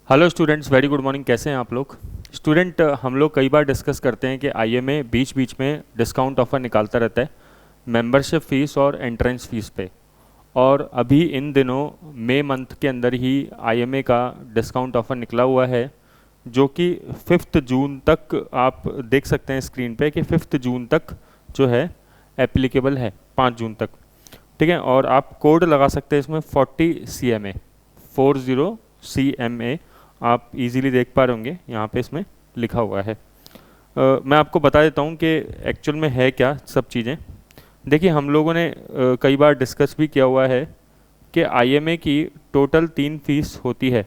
Hello students, very good morning. कैसे हैं आप लोग? स्टूडेंट, हम लोग कई बार डिस्कस करते हैं कि आईएमए बीच बीच में डिस्काउंट ऑफर निकालता रहता है मेंबरशिप फ़ीस और एंट्रेंस फ़ीस पे। और अभी इन दिनों मई मंथ के अंदर ही आईएमए का डिस्काउंट ऑफर निकला हुआ है, जो कि 5 जून तक आप देख सकते हैं स्क्रीन पे कि 5 जून तक जो है एप्लीकेबल है, 5 जून तक। ठीक है, और आप कोड लगा सकते हैं इसमें 40 CMA आप इजीली देख पा रहे होंगे, यहाँ पे इसमें लिखा हुआ है। मैं आपको बता देता हूँ कि एक्चुअल में है क्या सब चीज़ें। देखिए, हम लोगों ने कई बार डिस्कस भी किया हुआ है कि आईएमए की टोटल 3 फीस होती है।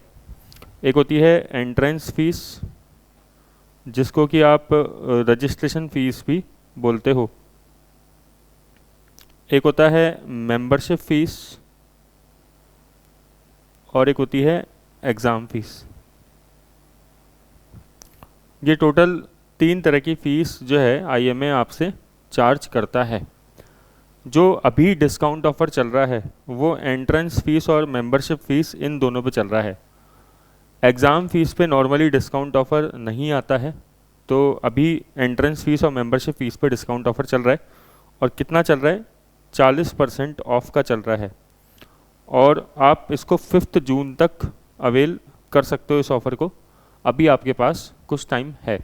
एक होती है एंट्रेंस फीस, जिसको कि आप रजिस्ट्रेशन फ़ीस भी बोलते हो। एक होता है मेंबरशिप फ़ीस और एक होती है एग्ज़ाम फ़ीस। ये टोटल 3 तरह की फ़ीस जो है आईएमए आपसे चार्ज करता है। जो अभी डिस्काउंट ऑफ़र चल रहा है वो एंट्रेंस फ़ीस और मेंबरशिप फ़ीस इन दोनों पे चल रहा है। एग्ज़ाम फ़ीस पे नॉर्मली डिस्काउंट ऑफ़र नहीं आता है, तो अभी एंट्रेंस फ़ीस और मेंबरशिप फ़ीस पे डिस्काउंट ऑफ़र चल रहा है। और कितना चल रहा है? 40% ऑफ का चल रहा है। और आप इसको 5 जून तक अवेल कर सकते हो इस ऑफ़र को। अभी आपके पास कुछ टाइम है।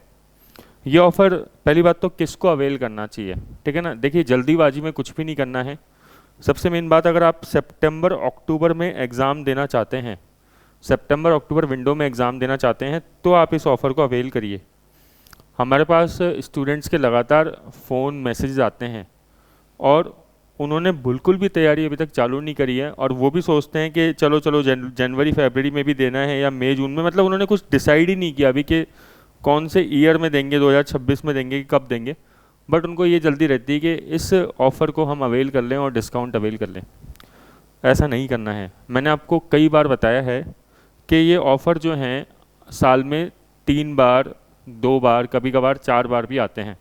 ये ऑफ़र, पहली बात तो किसको अवेल करना चाहिए, ठीक है ना? देखिए, जल्दीबाजी में कुछ भी नहीं करना है। सबसे मेन बात, अगर आप सितंबर अक्टूबर में एग्ज़ाम देना चाहते हैं, सितंबर अक्टूबर विंडो में एग्ज़ाम देना चाहते हैं, तो आप इस ऑफ़र को अवेल करिए। हमारे पास स्टूडेंट्स के लगातार फ़ोन मैसेज आते हैं और उन्होंने बिल्कुल भी तैयारी अभी तक चालू नहीं करी है, और वो भी सोचते हैं कि चलो चलो जनवरी फरवरी में भी देना है या मई जून में। मतलब उन्होंने कुछ डिसाइड ही नहीं किया अभी कि कौन से ईयर में देंगे, 2026 में देंगे कि कब देंगे। बट उनको ये जल्दी रहती है कि इस ऑफ़र को हम अवेल कर लें और डिस्काउंट अवेल कर लें। ऐसा नहीं करना है। मैंने आपको कई बार बताया है कि ये ऑफ़र जो हैं साल में 3 बार, 2 बार, कभी कभार 4 बार भी आते हैं।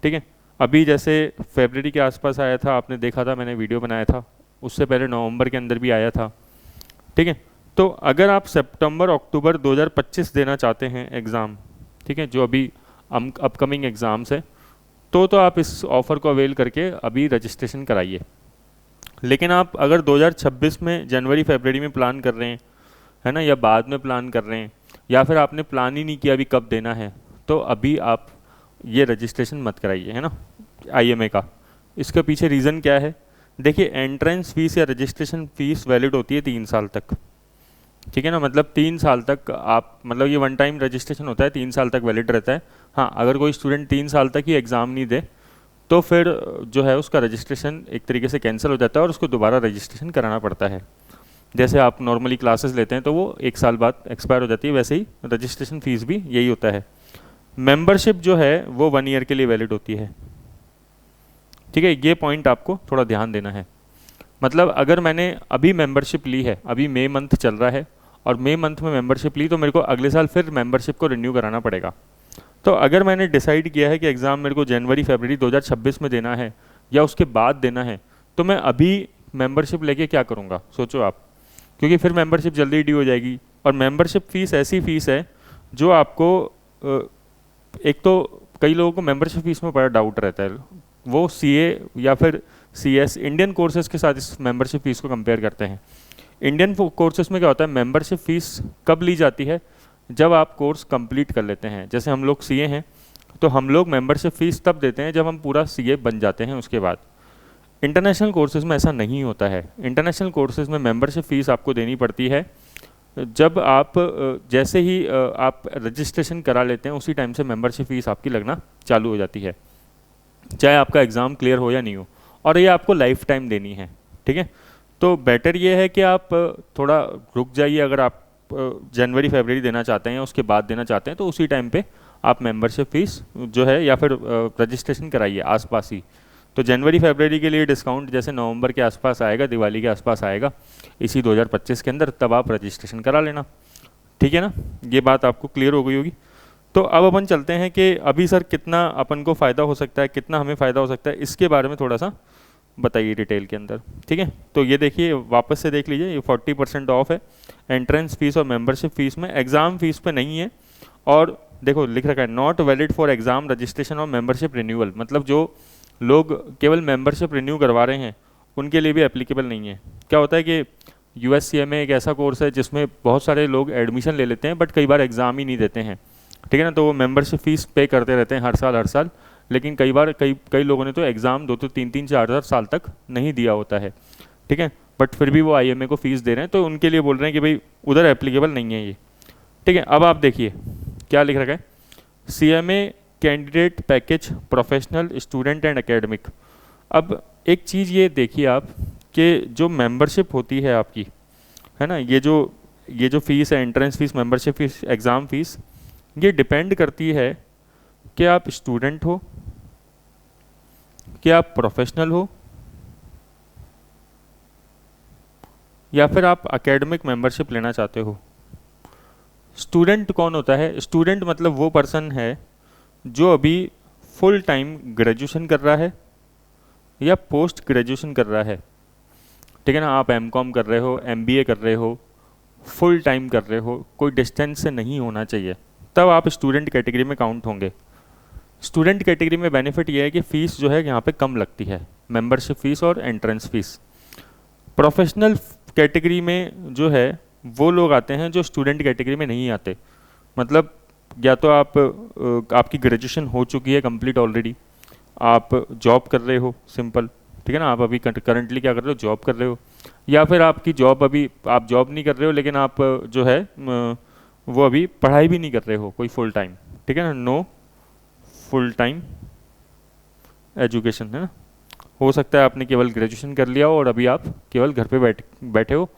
ठीक है, अभी जैसे फरवरी के आसपास आया था, आपने देखा था, मैंने वीडियो बनाया था। उससे पहले नवंबर के अंदर भी आया था। ठीक है, तो अगर आप सितंबर अक्टूबर 2025 देना चाहते हैं एग्ज़ाम, ठीक है, जो अभी अपकमिंग एग्ज़ाम्स है, तो आप इस ऑफ़र को अवेल करके अभी रजिस्ट्रेशन कराइए। लेकिन आप अगर 2026 में जनवरी फरवरी में प्लान कर रहे हैं, है ना, या बाद में प्लान कर रहे हैं, या फिर आपने प्लान ही नहीं किया अभी कब देना है, तो अभी आप ये रजिस्ट्रेशन मत कराइए, है ना, आईएमए का। इसके पीछे रीज़न क्या है? देखिए, एंट्रेंस फीस या रजिस्ट्रेशन फ़ीस वैलिड होती है 3 साल तक। ठीक है ना, मतलब 3 साल तक आप, मतलब ये वन टाइम रजिस्ट्रेशन होता है, 3 साल तक वैलिड रहता है। हाँ, अगर कोई स्टूडेंट 3 साल तक ही एग्ज़ाम नहीं दे तो फिर जो है उसका रजिस्ट्रेशन एक तरीके से कैंसिल हो जाता है और उसको दोबारा रजिस्ट्रेशन कराना पड़ता है। जैसे आप नॉर्मली क्लासेस लेते हैं तो वो 1 साल बाद एक्सपायर हो जाती है, वैसे ही रजिस्ट्रेशन फ़ीस भी यही होता है। मेंबरशिप जो है वो 1 ईयर के लिए वैलिड होती है। ठीक है, ये पॉइंट आपको थोड़ा ध्यान देना है। मतलब अगर मैंने अभी मेंबरशिप ली है, अभी मई मंथ चल रहा है, और मई मंथ में मेंबरशिप ली, तो मेरे को अगले साल फिर मेंबरशिप को रिन्यू कराना पड़ेगा। तो अगर मैंने डिसाइड किया है कि एग्ज़ाम मेरे को जनवरी फरवरी 2026 में देना है या उसके बाद देना है, तो मैं अभी मेंबरशिप लेके क्या करूँगा, सोचो आप। क्योंकि फिर मेंबरशिप जल्दी ड्यू हो जाएगी। और मेंबरशिप फ़ीस ऐसी फ़ीस है जो आपको एक तो कई लोगों को मेंबरशिप फ़ीस में बड़ा डाउट रहता है। वो सीए या फिर सीएस इंडियन कोर्सेज के साथ इस मेंबरशिप फ़ीस को कंपेयर करते हैं। इंडियन कोर्सेज में क्या होता है, मेंबरशिप फ़ीस कब ली जाती है? जब आप कोर्स कंप्लीट कर लेते हैं। जैसे हम लोग सीए हैं तो हम लोग मेंबरशिप फ़ीस तब देते हैं जब हम पूरा सीए बन जाते हैं, उसके बाद। इंटरनेशनल कोर्सेज में ऐसा नहीं होता है। इंटरनेशनल कोर्सेज में मेंबरशिप फ़ीस आपको देनी पड़ती है जब आप जैसे ही आप रजिस्ट्रेशन करा लेते हैं, उसी टाइम से मेंबरशिप फ़ीस आपकी लगना चालू हो जाती है, चाहे आपका एग्ज़ाम क्लियर हो या नहीं हो। और ये आपको लाइफ टाइम देनी है। ठीक है, तो बेटर ये है कि आप थोड़ा रुक जाइए। अगर आप जनवरी फरवरी देना चाहते हैं, उसके बाद देना चाहते हैं, तो उसी टाइम पे आप मेंबरशिप फ़ीस जो है या फिर रजिस्ट्रेशन कराइए आसपास ही। तो जनवरी फरवरी के लिए डिस्काउंट जैसे नवंबर के आसपास आएगा, दिवाली के आसपास आएगा, इसी 2025 के अंदर, तब आप रजिस्ट्रेशन करा लेना। ठीक है ना, ये बात आपको क्लियर हो गई होगी। तो अब अपन चलते हैं कि अभी सर कितना अपन को फ़ायदा हो सकता है, कितना हमें फ़ायदा हो सकता है, इसके बारे में थोड़ा सा बताइए डिटेल के अंदर। ठीक है, तो ये देखिए वापस से देख लीजिए, ये 40% ऑफ है एंट्रेंस फीस और मेंबरशिप फीस में, एग्ज़ाम फीस पे नहीं है। और देखो लिख रखा है not valid for exam registration और मेंबरशिप रिन्यूअल, मतलब जो लोग केवल मेंबरशिप रिन्यू करवा रहे हैं उनके लिए भी एप्लीकेबल नहीं है। क्या होता है कि USCMA एक ऐसा कोर्स है जिसमें बहुत सारे लोग एडमिशन ले लेते हैं बट कई बार एग्ज़ाम ही नहीं देते हैं। ठीक है ना, तो वो मेंबरशिप फ़ीस पे करते रहते हैं हर साल, लेकिन कई बार कई लोगों ने तो एग्ज़ाम 2 3 4 साल तक नहीं दिया होता है। ठीक है, बट फिर भी वो IMA को फ़ीस दे रहे हैं, तो उनके लिए बोल रहे हैं कि भाई उधर एप्लीकेबल नहीं है ये। ठीक है, अब आप देखिए क्या लिख रखा है, CMA candidate package professional student and academic. अब एक चीज़ ये देखिए आप कि जो मेंबरशिप होती है आपकी, है ना, ये जो फ़ीस है entrance fees, membership fees, exam fees, ये डिपेंड करती है कि आप स्टूडेंट हो, कि आप प्रोफेशनल हो, या फिर आप एकेडमिक मेंबरशिप लेना चाहते हो। स्टूडेंट कौन होता है? स्टूडेंट मतलब वो पर्सन है जो अभी फुल टाइम ग्रेजुएशन कर रहा है या पोस्ट ग्रेजुएशन कर रहा है। ठीक है ना, आप MCOM कर रहे हो, MBA कर रहे हो, फुल टाइम कर रहे हो, कोई डिस्टेंस से नहीं होना चाहिए, तब आप स्टूडेंट कैटेगरी में काउंट होंगे। स्टूडेंट कैटेगरी में बेनिफिट ये है कि फ़ीस जो है यहाँ पे कम लगती है, मेंबरशिप फ़ीस और एंट्रेंस फ़ीस। प्रोफेशनल कैटेगरी में जो है वो लोग आते हैं जो स्टूडेंट कैटेगरी में नहीं आते, मतलब या तो आपकी ग्रेजुएशन हो चुकी है कंप्लीट ऑलरेडी, आप जॉब कर रहे हो सिंपल, ठीक है ना, आप अभी करंटली क्या कर रहे हो, जॉब कर रहे हो, या फिर आपकी जॉब अभी आप जॉब नहीं कर रहे हो लेकिन आप जो है वो अभी पढ़ाई भी नहीं कर रहे हो कोई फुल टाइम। ठीक है ना, नो फुल टाइम एजुकेशन, है ना, हो सकता है आपने केवल ग्रेजुएशन कर लिया हो और अभी आप केवल घर पे बैठे हो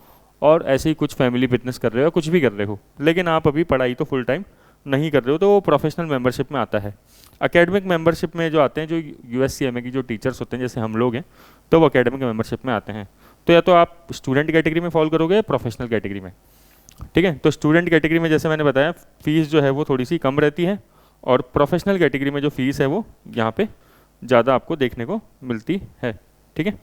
और ऐसे ही कुछ फैमिली बिजनेस कर रहे हो, कुछ भी कर रहे हो, लेकिन आप अभी पढ़ाई तो फुल टाइम नहीं कर रहे हो, तो वो प्रोफेशनल मेंबरशिप में आता है। एकेडमिक मेंबरशिप में जो आते हैं, जो USCMA की जो टीचर्स होते हैं जैसे हम लोग हैं, तो वो एकेडमिक मेंबरशिप में आते हैं। तो या तो आप स्टूडेंट कैटेगरी में फॉलो करोगे या प्रोफेशनल कैटेगरी में। ठीक है, तो स्टूडेंट कैटेगरी में जैसे मैंने बताया फ़ीस जो है वो थोड़ी सी कम रहती है, और प्रोफेशनल कैटेगरी में जो फ़ीस है वो यहाँ पे ज़्यादा आपको देखने को मिलती है। ठीक है,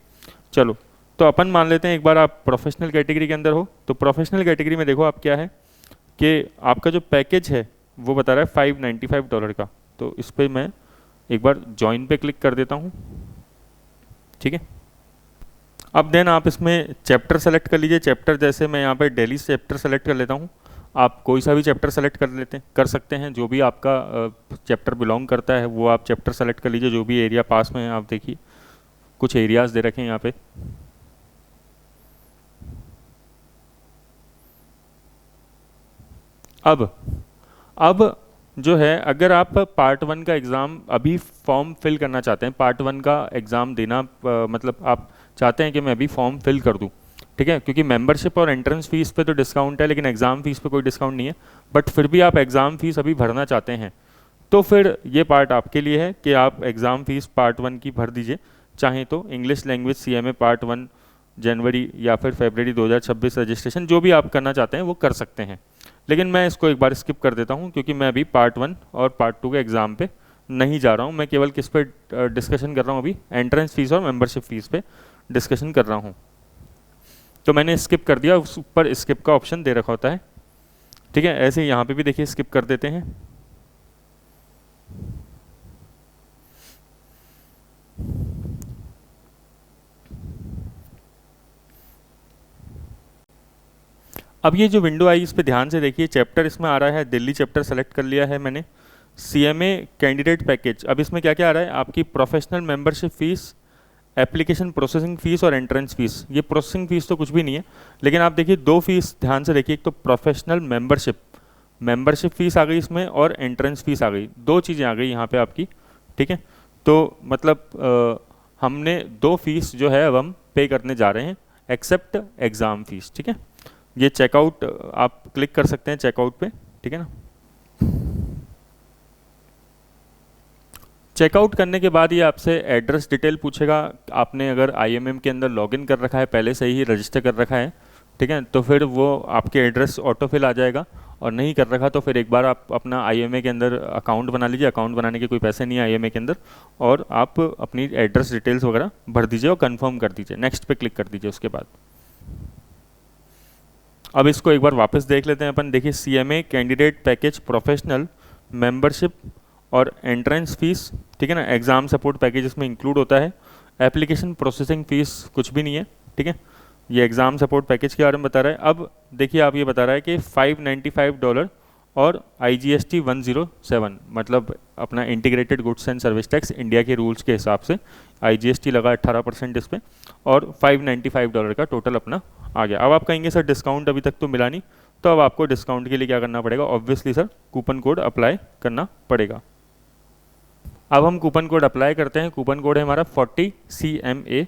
चलो तो अपन मान लेते हैं एक बार आप प्रोफेशनल कैटेगरी के अंदर हो। तो प्रोफेशनल कैटेगरी में देखो आप क्या है कि आपका जो पैकेज है वो बता रहा है $595 का। तो इस पर मैं एक बार ज्वाइन पे क्लिक कर देता हूँ। ठीक है, अब देन आप इसमें चैप्टर सेलेक्ट कर लीजिए। चैप्टर जैसे मैं यहाँ पे डेली चैप्टर सेलेक्ट कर लेता हूँ, आप कोई सा भी चैप्टर सेलेक्ट कर सकते हैं, जो भी आपका चैप्टर बिलोंग करता है वो आप चैप्टर सेलेक्ट कर लीजिए, जो भी एरिया पास में है। आप देखिए कुछ एरियाज़ दे रखे हैं यहाँ पे। अब जो है अगर आप पार्ट 1 का एग्ज़ाम अभी फॉर्म फिल करना चाहते हैं, पार्ट 1 का एग्ज़ाम देना मतलब आप चाहते हैं कि मैं अभी फॉर्म फिल कर दूं, ठीक है, क्योंकि मेंबरशिप और एंट्रेंस फीस पे तो डिस्काउंट है लेकिन एग्ज़ाम फीस पे कोई डिस्काउंट नहीं है, बट फिर भी आप एग्ज़ाम फीस अभी भरना चाहते हैं, तो फिर ये पार्ट आपके लिए है कि आप एग्ज़ाम फीस पार्ट 1 की भर दीजिए। चाहें तो इंग्लिश लैंग्वेज CMA पार्ट 1 जनवरी या फिर फरवरी 2026 रजिस्ट्रेशन जो भी आप करना चाहते हैं वो कर सकते हैं, लेकिन मैं इसको एक बार स्किप कर देता हूँ क्योंकि मैं अभी पार्ट 1 और पार्ट 2 के एग्ज़ाम पे नहीं जा रहा हूँ। मैं केवल किस पे डिस्कशन कर रहा हूँ, अभी एंट्रेंस फीस और मेंबरशिप फीस पे डिस्कशन कर रहा हूँ। तो मैंने स्किप कर दिया, उस ऊपर स्किप का ऑप्शन दे रखा होता है। ठीक है, ऐसे यहाँ पे भी देखिए स्किप कर देते हैं। अब ये जो विंडो आई इस पे ध्यान से देखिए, चैप्टर इसमें आ रहा है, दिल्ली चैप्टर सेलेक्ट कर लिया है मैंने, CMA कैंडिडेट पैकेज। अब इसमें क्या क्या आ रहा है, आपकी professional membership fees, application processing fees और एंट्रेंस फीस। ये प्रोसेसिंग फ़ीस तो कुछ भी नहीं है, लेकिन आप देखिए दो फीस ध्यान से देखिए, एक तो प्रोफेशनल मेंबरशिप फ़ीस आ गई इसमें और एंट्रेंस फीस आ गई, दो चीज़ें आ गई यहाँ पे आपकी। ठीक है, तो मतलब हमने दो फीस जो है अब हम पे करने जा रहे हैं एक्सेप्ट एग्ज़ाम फीस। ठीक है, ये चेकआउट आप क्लिक कर सकते हैं चेकआउट पे। ठीक है ना, चेकआउट करने के बाद ये आपसे एड्रेस डिटेल पूछेगा। आपने अगर IMM के अंदर लॉगिन कर रखा है, पहले से ही रजिस्टर कर रखा है, ठीक है, तो फिर वो आपके एड्रेस ऑटो फिल आ जाएगा और नहीं कर रखा तो फिर एक बार आप अपना IMA के अंदर अकाउंट बना लीजिए। अकाउंट बनाने के कोई पैसे नहीं है IMA के अंदर, और आप अपनी एड्रेस डिटेल्स वगैरह भर दीजिए और कंफर्म कर दीजिए, नेक्स्ट पे क्लिक कर दीजिए उसके बाद। अब इसको एक बार वापस देख लेते हैं अपन। देखिए CMA candidate package professional membership और एंट्रेंस फीस, ठीक है ना, एग्ज़ाम सपोर्ट पैकेज इसमें इंक्लूड होता है। एप्लीकेशन प्रोसेसिंग फ़ीस कुछ भी नहीं है, ठीक है। ये एग्ज़ाम सपोर्ट पैकेज के बारे में बता रहा है। अब देखिए आप ये बता रहा है कि $595 और IGST 107, मतलब अपना integrated goods and service tax India के रूल्स के हिसाब से IGST लगा 18% इस पर, और $595 का टोटल अपना आ गया। अब आप कहेंगे सर डिस्काउंट अभी तक तो मिला नहीं, तो अब आपको डिस्काउंट के लिए क्या करना पड़ेगा? Obviously sir coupon code apply करना पड़ेगा। अब हम कूपन कोड अप्लाई करते हैं। कूपन कोड है हमारा 40 CMA।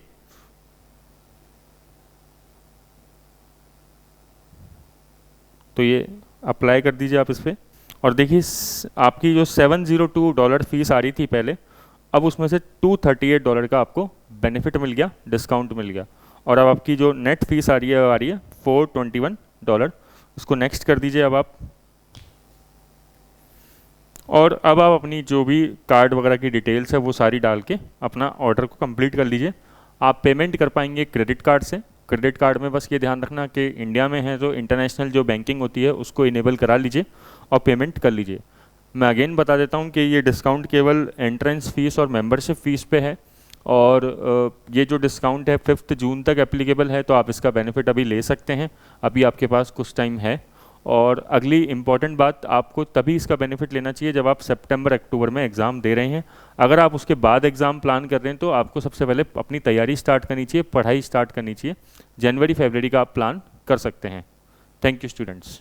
तो ये अप्लाई कर दीजिए आप इस पर, और देखिए आपकी जो $702 फीस आ रही थी पहले, अब उसमें से $238 का आपको बेनिफिट मिल गया, डिस्काउंट मिल गया, और अब आपकी जो नेट फीस आ रही है वो आ रही है $421। उसको नेक्स्ट कर दीजिए अब आप, और अब आप अपनी जो भी कार्ड वगैरह की डिटेल्स है वो सारी डाल के अपना ऑर्डर को कंप्लीट कर लीजिए। आप पेमेंट कर पाएंगे क्रेडिट कार्ड से। क्रेडिट कार्ड में बस ये ध्यान रखना कि इंडिया में है तो इंटरनेशनल जो बैंकिंग होती है उसको इनेबल करा लीजिए और पेमेंट कर लीजिए। मैं अगेन बता देता हूँ कि ये डिस्काउंट केवल एंट्रेंस फ़ीस और मेंबरशिप फ़ीस पे है, और ये जो डिस्काउंट है 5 जून तक एप्लीकेबल है, तो आप इसका बेनिफिट अभी ले सकते हैं, अभी आपके पास कुछ टाइम है। और अगली इम्पॉर्टेंट बात, आपको तभी इसका बेनिफिट लेना चाहिए जब आप सितंबर अक्टूबर में एग्ज़ाम दे रहे हैं। अगर आप उसके बाद एग्ज़ाम प्लान कर रहे हैं तो आपको सबसे पहले अपनी तैयारी स्टार्ट करनी चाहिए, पढ़ाई स्टार्ट करनी चाहिए। जनवरी फरवरी का आप प्लान कर सकते हैं। Thank you students.